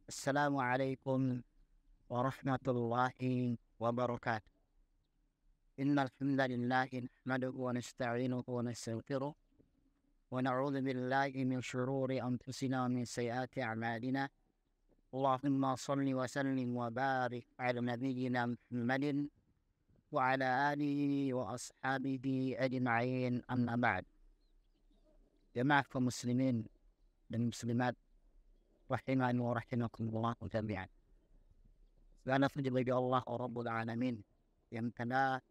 Assalamualaikum warahmatullahi wabarakatuh. Innal hamdalillahi nahmaduhu wa nasta'inuhu wa nastaghfiruh wa na'udzu billahi min shururi anfusina wa min sayyiati a'malina. Allahumma shalli wa sallim wa barik ala nabiyyina Muhammadin wa ala alihi wa ashabihi ajma'in, amma ba'd. Jamaah kaum muslimin dan muslimat rahimani wa rahimakumullah jami'an. Segala puji bagi Allah Rabbul Alamin yang telah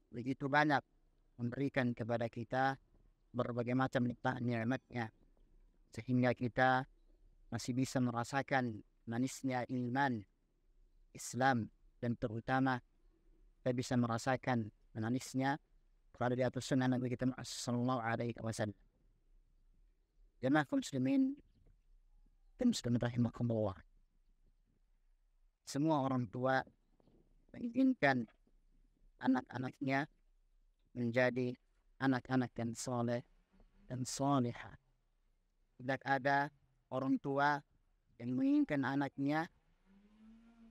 begitu banyak memberikan kepada kita berbagai macam nikmat-nya, sehingga kita masih bisa merasakan manisnya iman Islam, dan terutama kita bisa merasakan manisnya berada di atas sunnah Nabi kita Muhammad sallallahu alaihi wasallam. Jemaah kaum muslimin dan muslimat rahimakumullah, semua orang tua menginginkan anak-anaknya menjadi anak-anak yang soleh dan solehah. Tidak ada orang tua yang menginginkan anaknya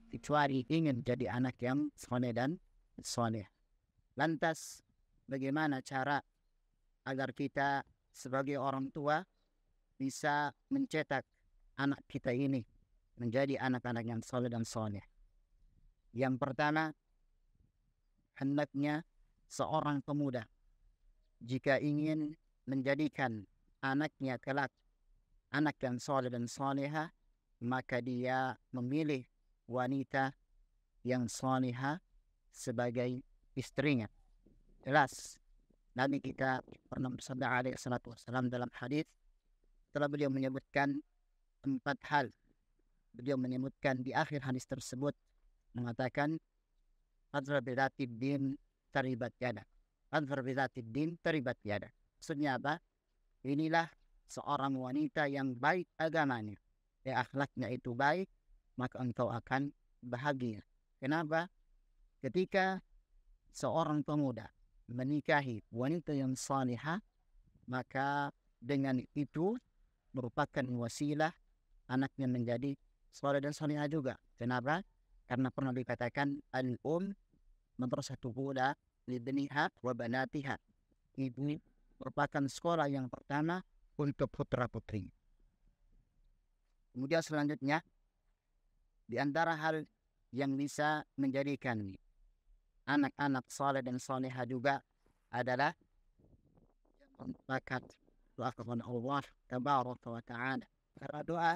kecuali ingin jadi anak yang soleh dan soleh. Lantas, bagaimana cara agar kita sebagai orang tua bisa mencetak anak kita ini menjadi anak-anak yang soleh dan soleh? Yang pertama, hendaknya seorang pemuda jika ingin menjadikan anaknya kelak anak yang soleh dan solehah, maka dia memilih wanita yang solehah sebagai istrinya. Jelas Nabi kita pernah bersabda alaihi salatu wassalam dalam hadis, setelah beliau menyebutkan 4 hal, beliau menyebutkan di akhir hadis tersebut mengatakan, Adhar bidatid din taribat yada. Adhar bidatid din taribat yada. Maksudnya apa? Inilah seorang wanita yang baik agamanya, ya akhlaknya itu baik, maka engkau akan bahagia. Kenapa? Ketika seorang pemuda menikahi wanita yang salihah, maka dengan itu merupakan wasilah anaknya menjadi saleh dan salihah juga. Kenapa? Karena pernah dikatakan madrasatu ula libniha wa banatiha. Ibu merupakan sekolah yang pertama untuk putra-putri. Kemudian selanjutnya, di antara hal yang bisa menjadikan anak-anak saleh dan salihah juga adalah doa kepada Allah tabaraka wa ta'ala. Karena doa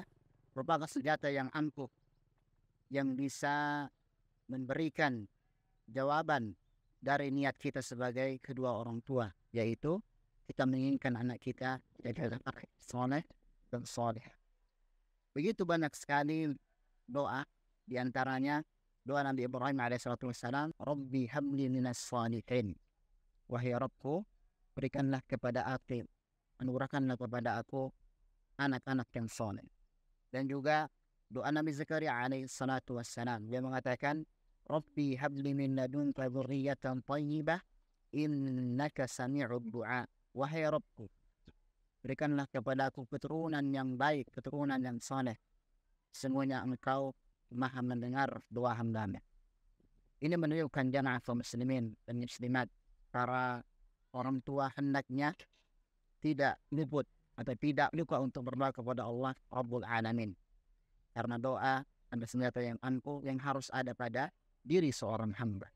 merupakan senjata yang ampuh yang bisa memberikan jawaban dari niat kita sebagai kedua orang tua, yaitu kita menginginkan anak kita jadi anak soleh dan soleh. Begitu banyak sekali doa, di antaranya doa Nabi Ibrahim alaihissalatu wassalam, Rabbi habli minas salihin. Wahai Rabbku, berikanlah kepada aku, anugerahkanlah kepada aku anak-anak yang soleh. Dan juga doa Nabi Zakaria alaihissalatu wassalam, dia mengatakan, Rabbi habli min ladunka dzurriyyatan thayyibah innaka sami'ud du'a. Wahai Rabbku, berikanlah kepada aku keturunan yang baik, keturunan yang saleh. Semuanya engkau maha mendengar doa hamba-Mu. Ini menunjukkan jamaah kaum muslimin dan muslimat, para orang tua hendaknya tidak luput atau tidak lupa untuk berdoa kepada Allah Rabbul Alamin. Karena doa adalah senjata yang ampuh yang harus ada pada diri seorang hamba.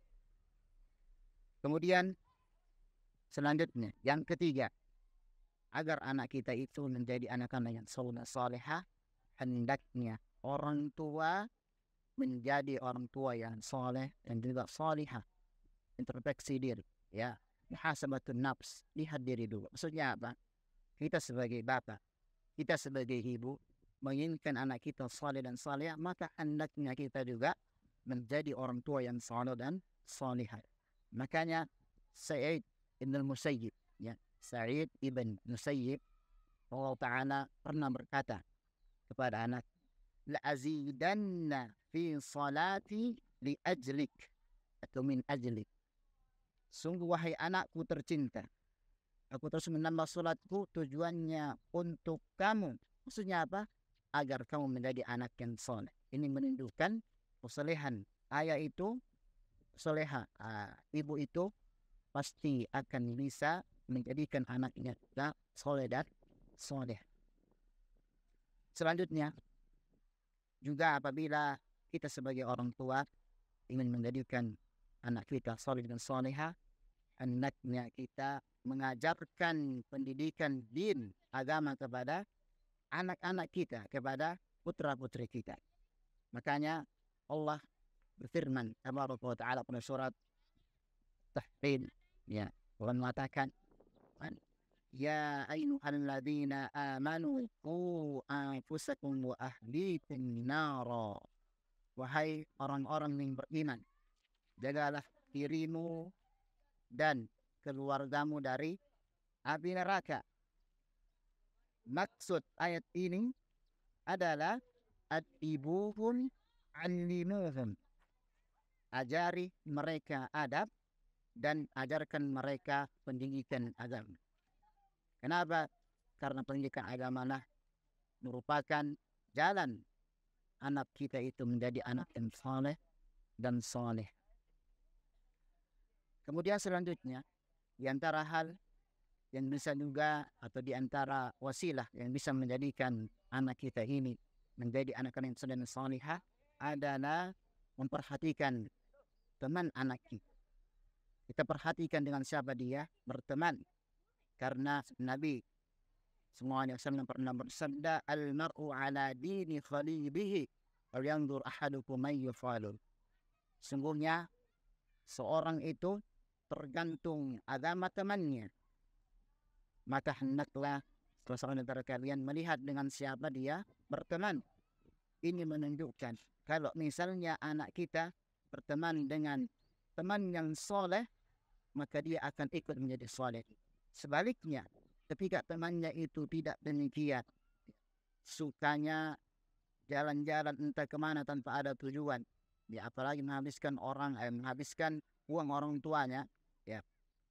Kemudian selanjutnya, yang ketiga, agar anak kita itu menjadi anak-anak yang salehah, hendaknya orang tua menjadi orang tua yang saleh dan juga salihah. Introspeksi diri, ya, muhasabatun nafs, lihat diri dulu. Maksudnya apa? Kita sebagai bapak, kita sebagai ibu menginginkan anak kita saleh dan salihah, maka hendaknya kita juga menjadi orang tua yang saleh dan salihah. Makanya Sa'id ibn al-Musayyib, ya, Sa'id ibn Musayyib Allah Ta'ala pernah berkata kepada anak, la'azidanna fi salati li ajlik atau min ajlik. Sungguh wahai anakku tercinta, aku terus menambah salatku tujuannya untuk kamu. Maksudnya apa? agar kamu menjadi anak yang soleh. Ini menunjukkan kesalehan ayah itu soleha. Ibu itu pasti akan bisa menjadikan anaknya juga soleh dan soleh. Selanjutnya, juga apabila kita sebagai orang tua ingin menjadikan anak kita soleh dan soleha, hendaknya kita mengajarkan pendidikan din agama kepada anak-anak kita, kepada putra-putri kita. Makanya Allah berfirman tabaraka wa ta'ala pada surat Tahrim, ya, Allah mengatakan, ya ayyuhalladzina amanu qu anfusakum wa ahlikum nara. Wahai orang-orang yang beriman, jagalah dirimu dan keluargamu dari api neraka. Maksud ayat ini adalah adibuhum allimuhum. Ajari mereka adab dan ajarkan mereka pendidikan agama. Kenapa? Karena pendidikan agama lah merupakan jalan anak kita itu menjadi anak yang saleh dan saleh. Kemudian selanjutnya, di antara hal yang bisa juga atau di antara wasilah yang bisa menjadikan anak kita ini menjadi anak yang saleh dan salihah adalah memperhatikan teman anak kita. Kita perhatikan dengan siapa dia berteman. Karena Nabi SAW pernah bersabda, al-mar'u ala dini khalilihi wal yanzur ahadukum may yufalul. Sungguhnya seorang itu tergantung agama temannya. Maka hendaklah salah seorang antara kalian melihat dengan siapa dia berteman. Ini menunjukkan kalau misalnya anak kita berteman dengan teman yang soleh, maka dia akan ikut menjadi soleh. Sebaliknya, ketika temannya itu tidak demikian, sukanya jalan-jalan entah kemana tanpa ada tujuan, ya, apalagi menghabiskan uang orang tuanya, ya,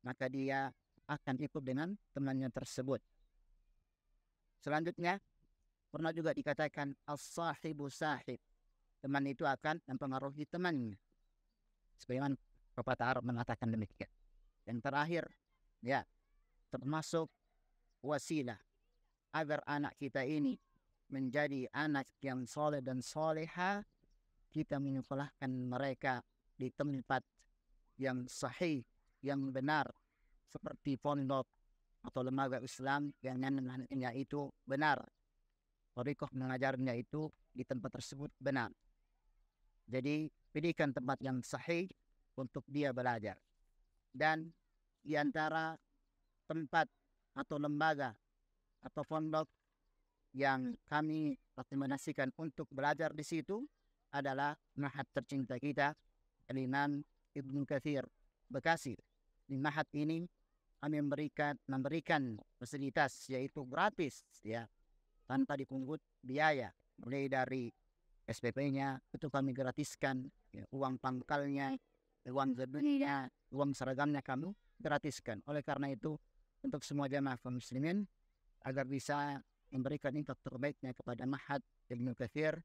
maka dia akan ikut dengan temannya tersebut. Selanjutnya, pernah juga dikatakan as-sahibu sahib. Teman itu akan mempengaruhi temannya. Sebagaimana pepatah Arab mengatakan demikian. Yang terakhir, ya, termasuk wasilah agar anak kita ini menjadi anak yang soleh dan soleha, kita menyekolahkan mereka di tempat yang sahih, yang benar, seperti pondok atau lembaga Islam yang nantinya itu benar. Thariqah mengajarnya itu di tempat tersebut benar. Jadi pilihkan tempat yang sahih untuk dia belajar. Dan di antara tempat atau lembaga atau pondok yang kami rekomendasikan untuk belajar di situ adalah Ma'had tercinta kita, Al-Imam Ibnu Katsir Bekasi. Di Ma'had ini kami memberikan fasilitas, yaitu gratis, ya, tanpa dipungut biaya. Mulai dari SPP-nya itu kami gratiskan, ya, uang pangkalnya, uang gedungnya, uang seragamnya kami gratiskan. Oleh karena itu, untuk semua jamaah kaum muslimin agar bisa memberikan infak terbaiknya kepada Ma'had Ibnu Katsir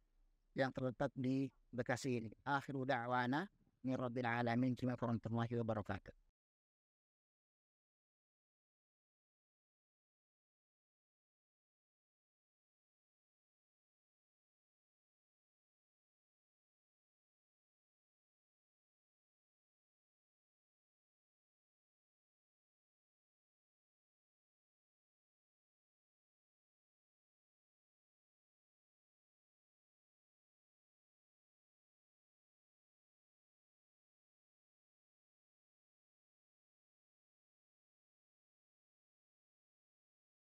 yang terletak di Bekasi ini. Akhiru da'wana min rabbil alamin. Terima kasih warahmatullahi wabarakatuh.